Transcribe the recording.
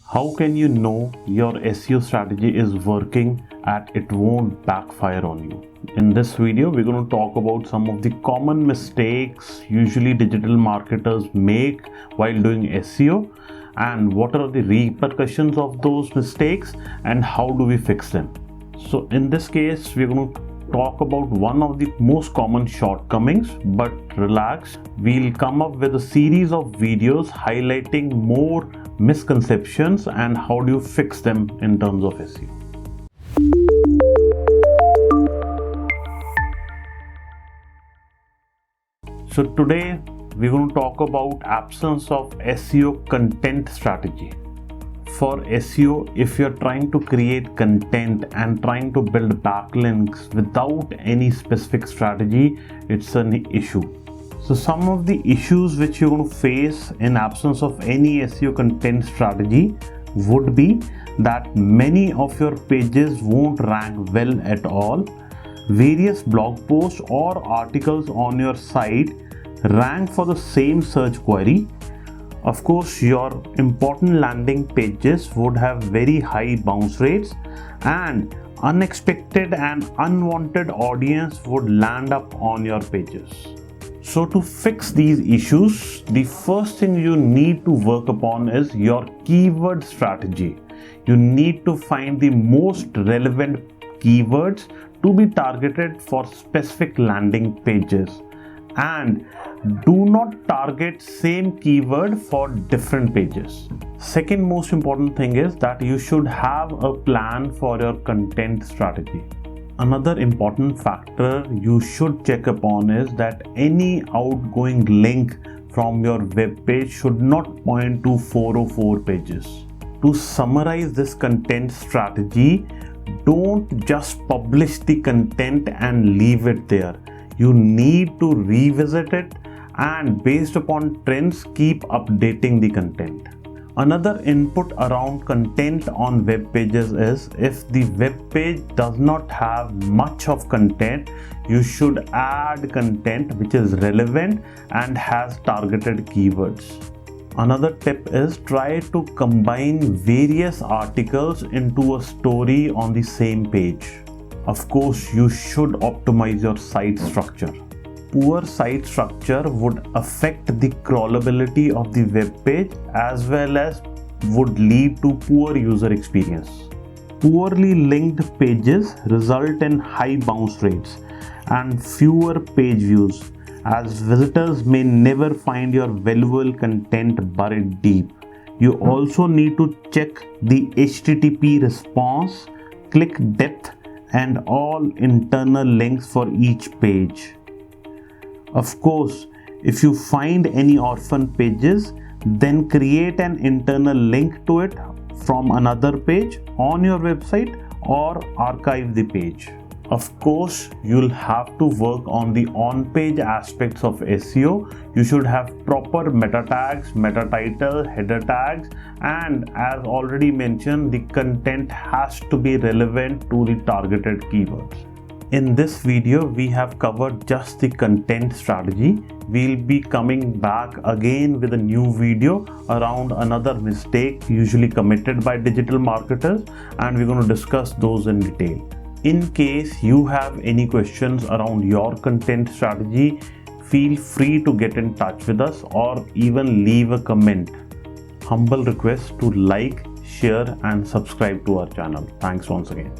How can you know your SEO strategy is working and it won't backfire on you? In this video, we're going to talk about some of the common mistakes usually digital marketers make while doing SEO and what are the repercussions of those mistakes and how do we fix them. So in this case, we're going to talk about one of the most common shortcomings, but relax, we'll come up with a series of videos highlighting more misconceptions and how do you fix them in terms of SEO. So today we're going to talk about absence of SEO content strategy. For SEO, if you're trying to create content and trying to build backlinks without any specific strategy, it's an issue. So some of the issues which you're going to face in absence of any SEO content strategy would be that many of your pages won't rank well at all. Various blog posts or articles on your site rank for the same search query. Of course, your important landing pages would have very high bounce rates and unexpected and unwanted audience would land up on your pages. So to fix these issues, the first thing you need to work upon is your keyword strategy. You need to find the most relevant keywords to be targeted for specific landing pages, and do not target same keyword for different pages. Second most important thing is that you should have a plan for your content strategy. Another important factor you should check upon is that any outgoing link from your web page should not point to 404 pages. To summarize this content strategy, don't just publish the content and leave it there. You need to revisit it and based upon trends, keep updating the content. Another input around content on web pages is if the web page does not have much of content, you should add content which is relevant and has targeted keywords. Another tip is try to combine various articles into a story on the same page. Of course, you should optimize your site structure. Poor site structure would affect the crawlability of the web page as well as would lead to poor user experience. Poorly linked pages result in high bounce rates and fewer page views, as visitors may never find your valuable content buried deep. You also need to check the HTTP response, click depth, and all internal links for each page. Of course, if you find any orphan pages, then create an internal link to it from another page on your website or archive the page. Of course, you'll have to work on the on-page aspects of SEO. You should have proper meta tags, meta title, header tags, and as already mentioned, the content has to be relevant to the targeted keywords. In this video, we have covered just the content strategy. We'll be coming back again with a new video around another mistake usually committed by digital marketers, and we're going to discuss those in detail. In case you have any questions around your content strategy, feel free to get in touch with us or even leave a comment. Humble request to like, share and subscribe to our channel. Thanks once again.